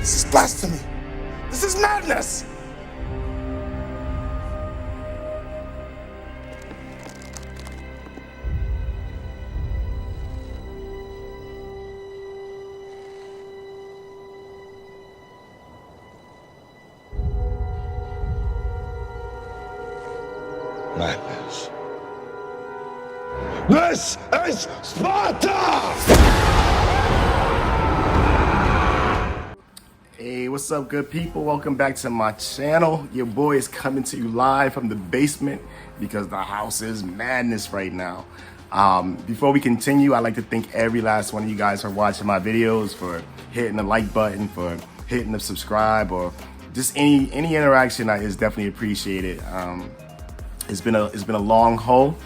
This is blasphemy. This is madness. Madness. This is Sparta! Hey, what's up, good people? Welcome back to my channel. Your boy is coming to you live from the basement because the house is madness right now. Before we continue, I'd like to thank every last one of you guys for watching my videos, for hitting the like button, for hitting the subscribe, or just any interaction is definitely appreciated. It's been a long haul,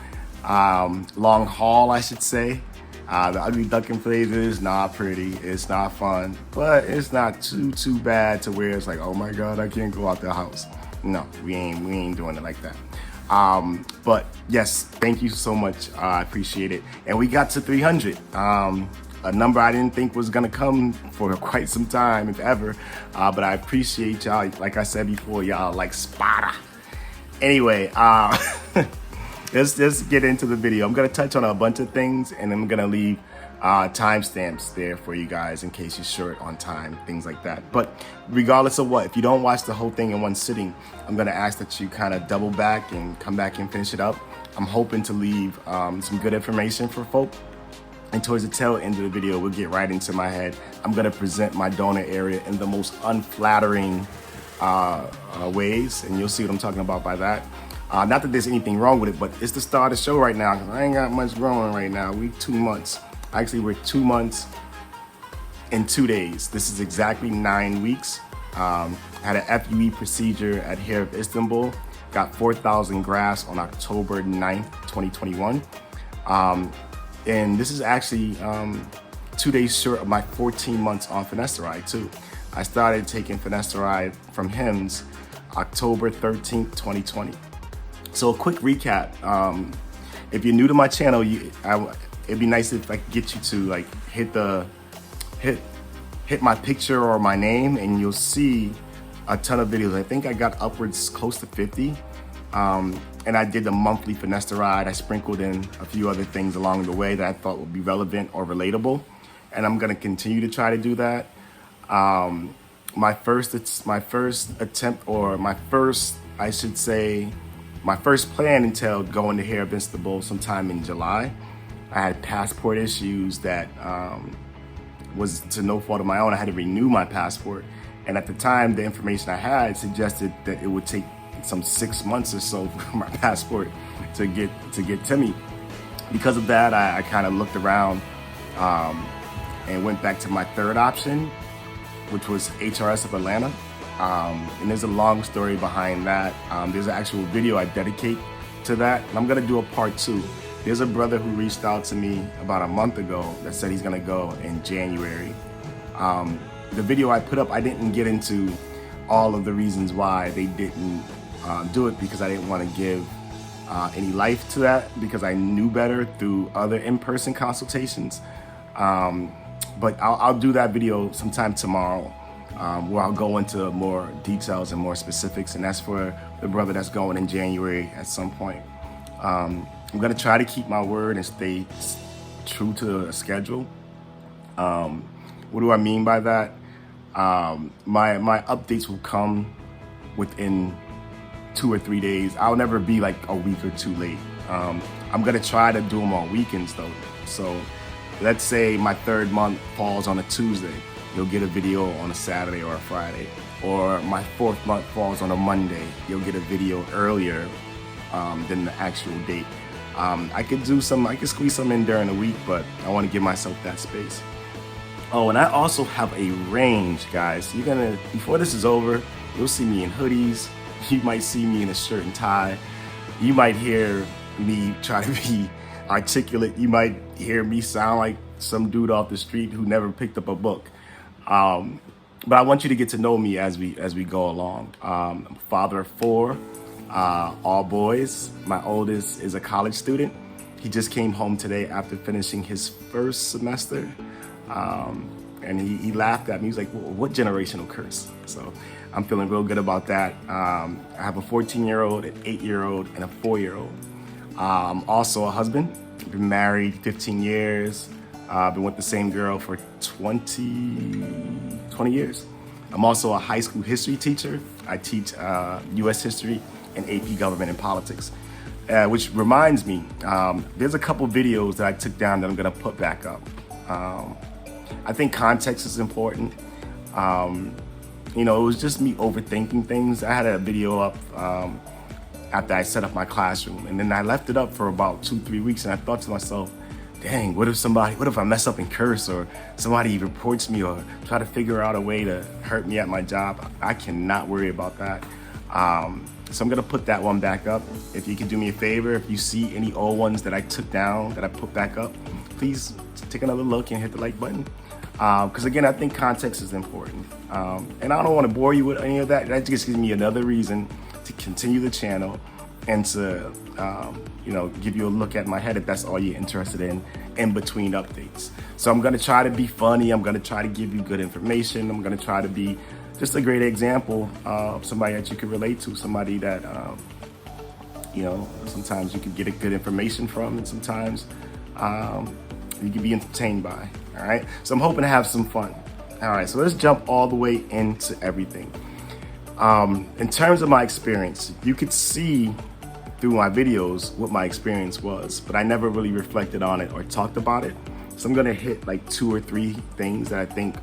I should say. The ugly duckling phase is not pretty, it's not fun, but it's not too bad to where it's like, oh my God, I can't go out the house. No, we ain't doing it like that. But yes, thank you so much. I appreciate it. And we got to 300. A number I didn't think was gonna come for quite some time, if ever. But I appreciate y'all. Like I said before, y'all like Sparta. Anyway, let's get into the video. I'm gonna touch on a bunch of things, and I'm gonna leave timestamps there for you guys in case you're short on time, things like that. But regardless of what, if you don't watch the whole thing in one sitting, I'm gonna ask that you kind of double back and come back and finish it up. I'm hoping to leave some good information for folk. And towards the tail end of the video, we'll get right into my head. I'm gonna present my donor area in the most unflattering ways, and you'll see what I'm talking about by that. Not that there's anything wrong with it, but it's the start of the show right now because I ain't got much growing right now. We 2 months. Actually, we're 2 months and 2 days. This is exactly 9 weeks. Had an FUE procedure at Hair of Istanbul. Got 4,000 grafts on October 9th, 2021. And this is actually 2 days short of my 14 months on finasteride too. I started taking finasteride from HIMS October 13th, 2020. So a quick recap. If you're new to my channel, it'd be nice if I could get you to like hit my picture or my name, and you'll see a ton of videos. I think I got upwards close to 50. And I did the monthly finasteride. I sprinkled in a few other things along the way that I thought would be relevant or relatable. And I'm gonna continue to try to do that. My first attempt, or my first plan entailed going to Hair of Istanbul sometime in July. I had passport issues that was to no fault of my own. I had to renew my passport. And at the time, the information I had suggested that it would take some 6 months or so for my passport to get to me. Because of that, I kind of looked around and went back to my third option, which was HRS of Atlanta. And there's a long story behind that. There's an actual video I dedicate to that. And I'm gonna do a part 2. There's a brother who reached out to me about a month ago that said he's gonna go in January. The video I put up, I didn't get into all of the reasons why they didn't do it, because I didn't want to give any life to that, because I knew better through other in-person consultations. But I'll do that video sometime tomorrow, where I'll go into more details and more specifics, and that's for the brother that's going in January at some point. I'm gonna try to keep my word and stay true to a schedule. What do I mean by that? My updates will come within 2 or 3 days. I'll never be like a week or two late. I'm gonna try to do them on weekends though. So let's say my 3rd month falls on a Tuesday, you'll get a video on a Saturday or a Friday. Or my 4th month falls on a Monday, you'll get a video earlier than the actual date. I could squeeze some in during the week, but I want to give myself that space. Oh, and I also have a range, guys. Before this is over, you'll see me in hoodies. You might see me in a shirt and tie. You might hear me try to be articulate. You might hear me sound like some dude off the street who never picked up a book. But I want you to get to know me as we go along. I'm a father of 4, all boys. My oldest is a college student. He just came home today after finishing his first semester. And he laughed at me. He was like, well, what generational curse? So I'm feeling real good about that. I have a 14-year-old, an 8-year-old, and a 4-year-old. I'm also a husband. Been married 15 years. Been with the same girl for 20 years. I'm also a high school history teacher. I teach U.S. history and AP government and politics. Which reminds me, there's a couple videos that I took down that I'm gonna put back up. I think context is important. You know, it was just me overthinking things. I had a video up after I set up my classroom, and then I left it up for about 2-3 weeks, and I thought to myself, dang, what if I mess up and curse, or somebody reports me, or try to figure out a way to hurt me at my job? I cannot worry about that. So I'm gonna put that one back up. If you can do me a favor, if you see any old ones that I took down that I put back up, please take another look and hit the like button. Because again, I think context is important. And I don't want to bore you with any of that. That just gives me another reason to continue the channel and to you know, give you a look at my head if that's all you're interested in between updates. So I'm gonna try to be funny. I'm gonna try to give you good information. I'm gonna try to be just a great example of somebody that you can relate to, somebody that you know, sometimes you can get a good information from, and sometimes you can be entertained by. All right, so I'm hoping to have some fun. All right, so let's jump all the way into everything. In terms of my experience, you could see through my videos what my experience was, but I never really reflected on it or talked about it. So I'm gonna hit like 2 or 3 things that I think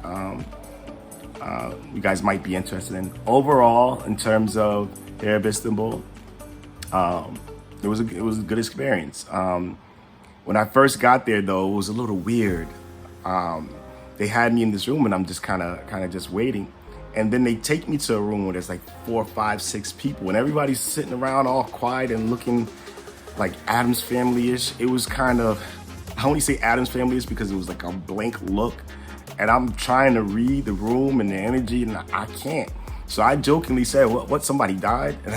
you guys might be interested in. Overall, in terms of Hair of Istanbul, it was a good experience. When I first got there, though, it was a little weird. They had me in this room, and I'm just kind of just waiting. And then they take me to a room where there's like 4, 5, 6 people, and everybody's sitting around all quiet and looking like Addams Family-ish. It was kind of, I only say Addams Family-ish because it was like a blank look. And I'm trying to read the room and the energy, and I can't. So I jokingly said, what, somebody died? And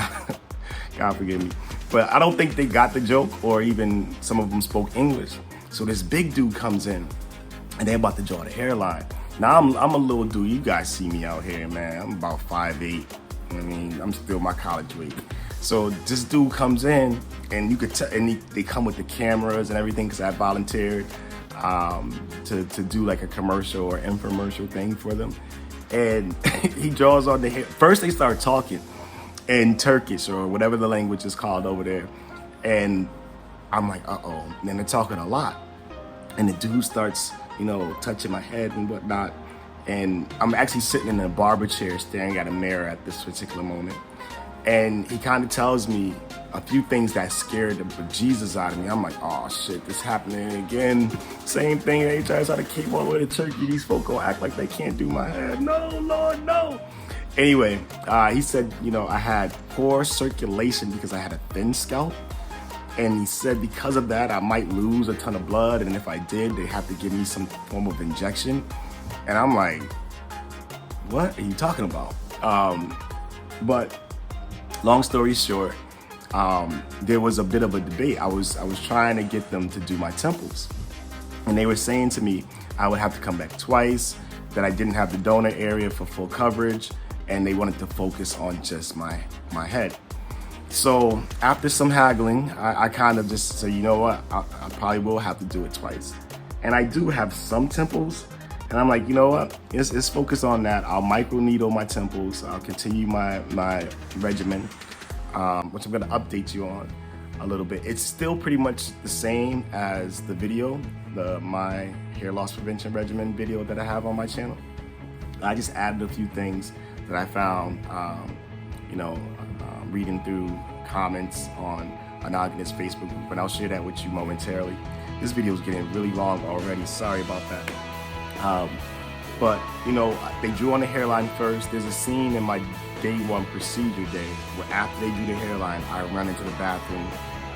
God forgive me. But I don't think they got the joke, or even some of them spoke English. So this big dude comes in, and they're about to draw the hairline. Now I'm a little dude. You guys see me out here, man. I'm about 5'8". I mean, I'm still my college weight. So this dude comes in, and you could tell, and they come with the cameras and everything, because I volunteered to do like a commercial or infomercial thing for them. And he draws on the hair. First they start talking in Turkish, or whatever the language is called over there. And I'm like, uh-oh. And then they're talking a lot. And the dude starts, you know, touching my head and whatnot. And I'm actually sitting in a barber chair staring at a mirror at this particular moment. And he kind of tells me a few things that scared the bejesus out of me. I'm like, oh shit, this happening again. Same thing, they try to keep all the way to Turkey. These folk gonna act like they can't do my hair. No, Lord, no. Anyway, he said, you know, I had poor circulation because I had a thin scalp. And he said because of that, I might lose a ton of blood. And if I did, they have to give me some form of injection. And I'm like, what are you talking about? But long story short, there was a bit of a debate. I was trying to get them to do my temples. And they were saying to me, I would have to come back twice, that I didn't have the donor area for full coverage, and they wanted to focus on just my head. So after some haggling, I kind of just said, you know what, I probably will have to do it twice. And I do have some temples, and I'm like, you know what, let's focus on that. I'll microneedle my temples. I'll continue my regimen, which I'm gonna update you on a little bit. It's still pretty much the same as the video, my hair loss prevention regimen video that I have on my channel. I just added a few things that I found, you know, reading through comments on Anonymous Facebook group, and I'll share that with you momentarily. This video is getting really long already. Sorry about that. But, you know, they drew on the hairline first. There's a scene in my day 1 procedure day where after they do the hairline, I run into the bathroom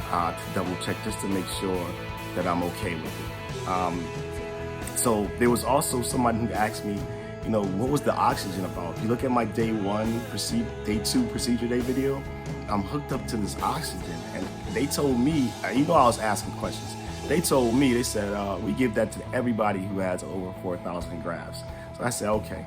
to double check just to make sure that I'm okay with it. So there was also someone who asked me, you know, what was the oxygen about? If you look at my day 2 procedure day video, I'm hooked up to this oxygen. And they told me, you know, I was asking questions. They told me, they said, we give that to everybody who has over 4,000 grafts. So I said, okay,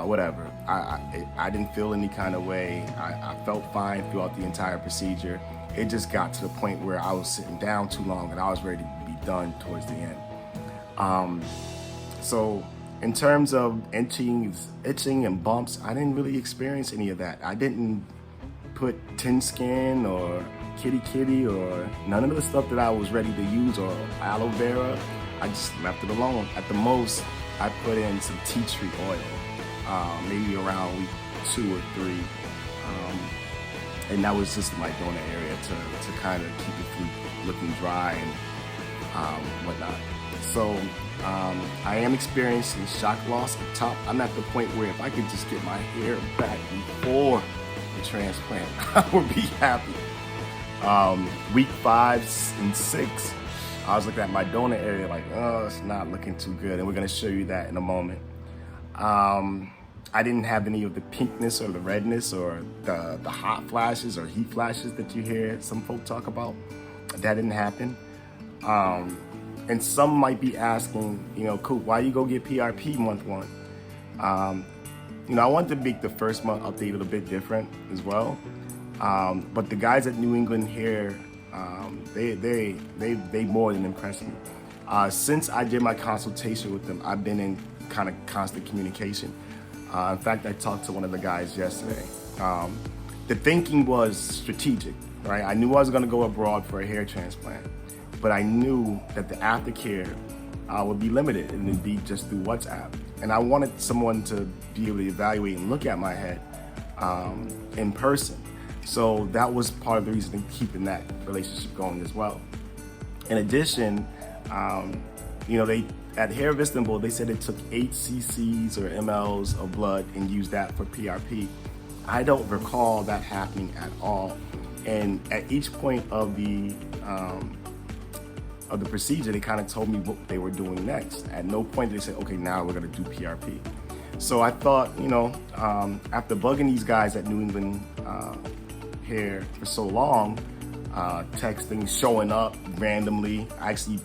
whatever. I didn't feel any kind of way. I felt fine throughout the entire procedure. It just got to the point where I was sitting down too long and I was ready to be done towards the end. So in terms of itching and bumps, I didn't really experience any of that. I didn't put tin skin or kitty or none of the stuff that I was ready to use, or aloe vera. I just left it alone. At the most, I put in some tea tree oil, maybe around week 2 or 3. And that was just in my donor area to kind of keep it from looking dry and whatnot. So I am experiencing shock loss at top. I'm at the point where if I could just get my hair back before the transplant, I would be happy. Week 5 and 6, I was looking at my donor area like, oh, it's not looking too good. And we're gonna show you that in a moment. I didn't have any of the pinkness or the redness or the hot flashes or heat flashes that you hear some folk talk about. That didn't happen. And some might be asking, Coop, why you go get PRP month 1? I wanted to make the first month update a little bit different as well. But the guys at New England Hair, they more than impressed me. Since I did my consultation with them, I've been in kind of constant communication. In fact, I talked to one of the guys yesterday. The thinking was strategic, right? I knew I was gonna go abroad for a hair transplant, but I knew that the aftercare would be limited and it'd be just through WhatsApp. And I wanted someone to be able to evaluate and look at my head in person. So that was part of the reason in keeping that relationship going as well. In addition, they at Hair of Istanbul, they said it took 8 cc's or mLs of blood and used that for PRP. I don't recall that happening at all. And at each point of the procedure, they kind of told me what they were doing next. At no point did they say, okay, now we're gonna do PRP. So I thought, after bugging these guys at New England Hair for so long, texting, showing up randomly, I actually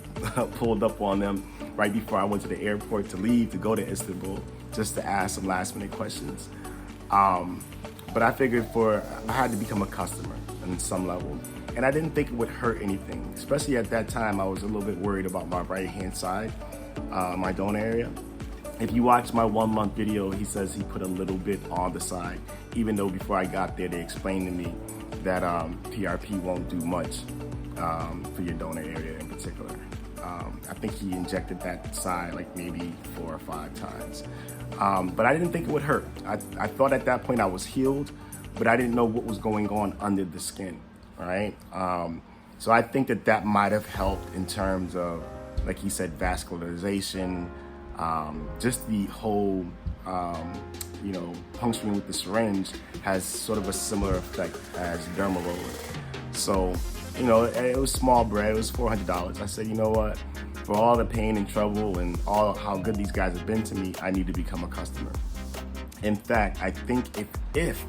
pulled up on them right before I went to the airport to leave to go to Istanbul just to ask some last minute questions. But I figured I had to become a customer on some level. And I didn't think it would hurt anything, especially at that time. I was a little bit worried about my right hand side, my donor area. If you watch my 1 month video, he says he put a little bit on the side, even though before I got there, they explained to me that PRP won't do much for your donor area in particular. I think he injected that side like maybe 4 or 5 times. But I didn't think it would hurt. I thought at that point I was healed, but I didn't know what was going on under the skin, right? So I think that might have helped in terms of, like he said, vascularization, just the whole, puncturing with the syringe has sort of a similar effect as dermal roller. So, it was small bread, it was $400. I said, you know what? For all the pain and trouble and all how good these guys have been to me, I need to become a customer. In fact, I think if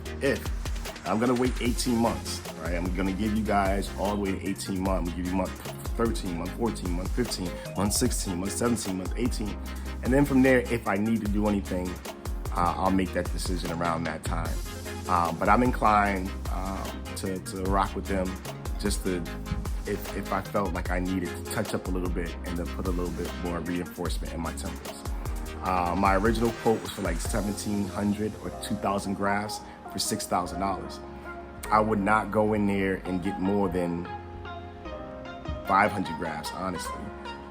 I'm gonna wait 18 months, right? I'm gonna give you guys all the way to 18 months. I'm gonna give you month 13, month 14, month 15, month 16, month 17, month 18. And then from there, if I need to do anything, I'll make that decision around that time. But I'm inclined to rock with them just to, if I felt like I needed to touch up a little bit and to put a little bit more reinforcement in my temples. My original quote was for like 1,700 or 2,000 grafts for $6,000. I would not go in there and get more than 500 grafts, honestly.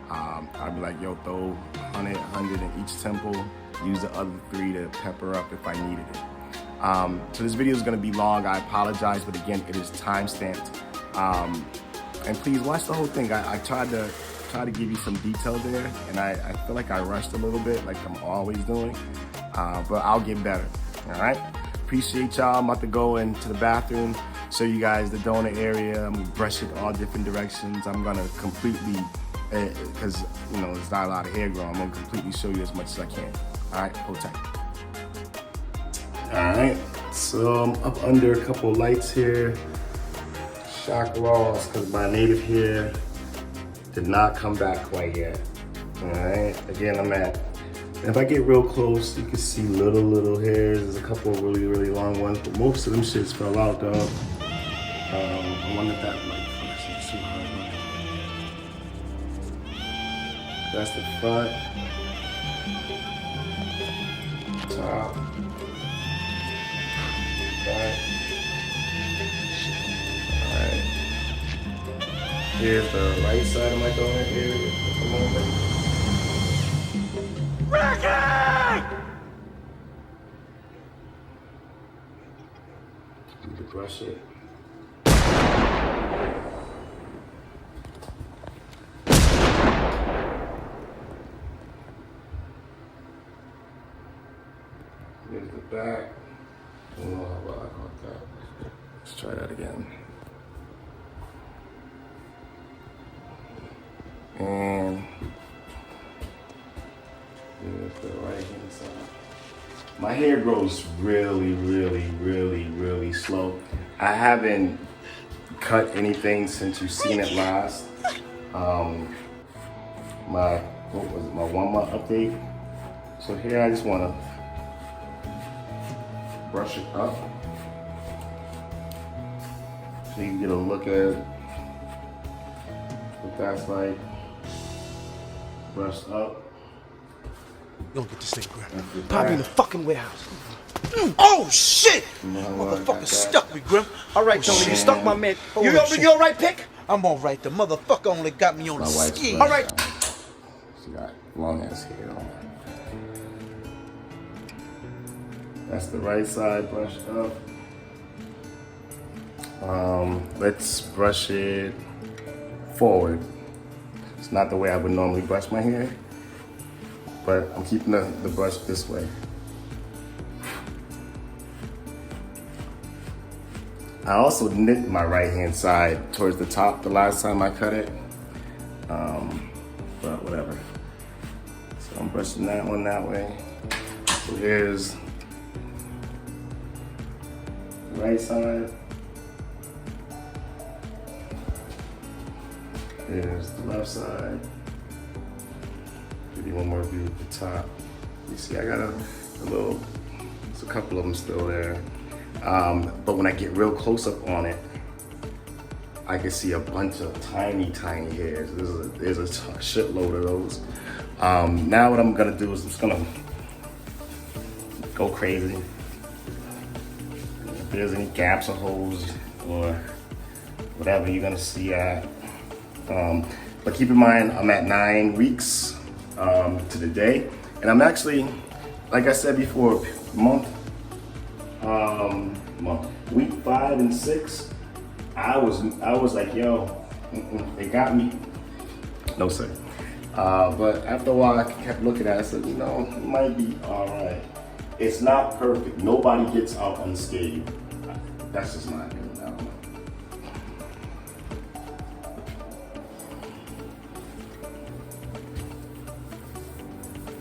I'd be like, yo, throw 100 in each temple, use the other 3 to pepper up if I needed it. So this video is gonna be long, I apologize, but again, it is time-stamped. And please watch the whole thing. I tried to give you some detail there, and I feel like I rushed a little bit, like I'm always doing, but I'll get better, all right? Appreciate y'all. I'm about to go into the bathroom, show you guys the donor area. I'm gonna brush it all different directions. I'm gonna completely, because there's not a lot of hair growing, I'm gonna completely show you as much as I can. All right, hold tight. All right, so I'm up under a couple of lights here. Shock loss, because my native hair did not come back quite yet. All right, again, I'm at If I get real close, you can see little hairs. There's a couple of really long ones, but most of them shits fell out, dog. I wonder if that like is too hard. That's the front, top, back. All right. Here's the right side of my donut here at the moment. Need to brush it. Here's the back. I don't know how well I got that. Let's try that again. And here's the right hand side. My hair grows really slow. I haven't cut anything since you've seen it last. My 1 month update. So here I just want to brush it up so you can get a look at what that's like. Brush up. You don't get this thing, Grim. Probably in the fucking warehouse. Oh shit! Motherfucker stuck me, Grim. All right, Tony, you stuck my man. You all right, Pick? I'm all right. The motherfucker only got me on the ski. All right. She got long ass hair on. That's the right side brushed up. Let's brush it forward. It's not the way I would normally brush my hair, but I'm keeping the brush this way. I also nicked my right hand side towards the top the last time I cut it, but whatever. So I'm brushing that one that way. So here's the right side. Here's the left side. Give you one more view at the top. You see I got a little, there's a couple of them still there. But when I get real close up on it, I can see a bunch of tiny hairs. There's a shitload of those. Now what I'm gonna do is I'm just gonna go crazy. If there's any gaps or holes or whatever you're gonna see at. But keep in mind, I'm at 9 weeks to the day. And I'm actually, like I said before, week 5 and 6, I was like, yo, they got me. No sir. But after a while, I kept looking at it. I said, you know, it might be all right. It's not perfect. Nobody gets out unscathed. That's just my opinion. I don't know.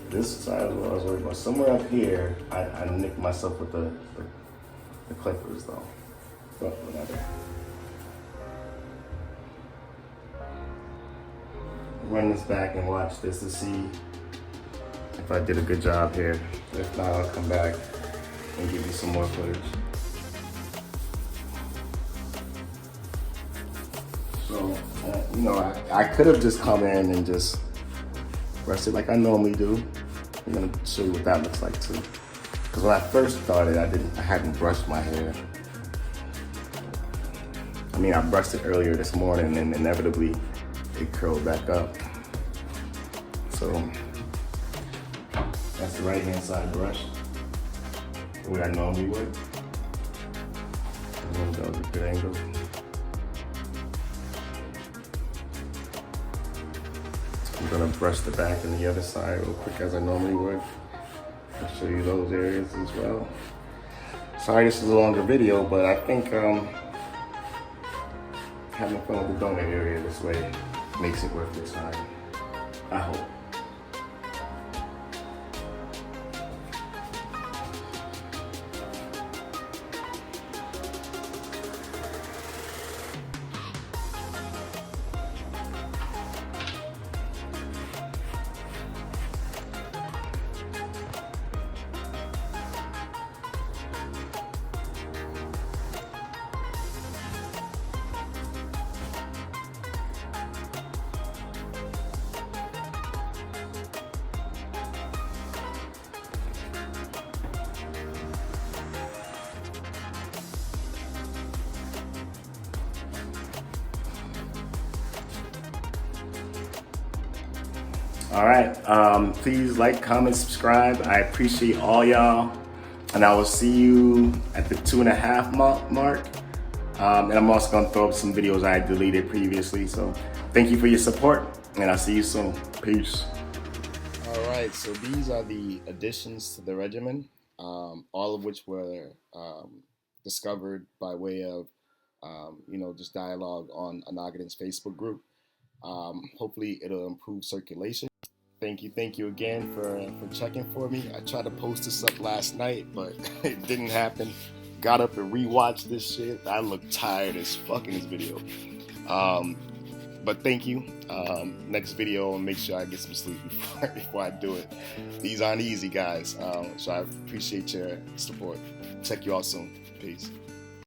This side is what I was worried about. Somewhere up here, I nicked myself with the clippers though. But whatever. Run this back and watch this to see if I did a good job here. If not, I'll come back and give you some more footage. So, you know, I could have just come in and just brushed it like I normally do. I'm gonna show you what that looks like too. Because when I first started, I hadn't brushed my hair. I mean, I brushed it earlier this morning and inevitably it curled back up. So that's the right hand side brush, the way I normally would. And that was a good angle. So I'm gonna brush the back and the other side real quick as I normally would. I'll show you those areas as well. Sorry this is a longer video, but I think having fun with the donut area this way makes it worth the time. I hope. All right. Please like, comment, subscribe. I appreciate all y'all. And I will see you at the 2.5 mark. And I'm also gonna throw up some videos I deleted previously. So thank you for your support, and I'll see you soon. Peace. All right, so these are the additions to the regimen, all of which were discovered by way of, just dialogue on Anagadan's Facebook group. Hopefully it'll improve circulation. Thank you again for checking for me. I tried to post this up last night, but it didn't happen. Got up and rewatched this shit. I look tired as fuck in this video. But thank you. Next video, I'll make sure I get some sleep before I do it. These aren't easy, guys. So I appreciate your support. Check you all soon. Peace.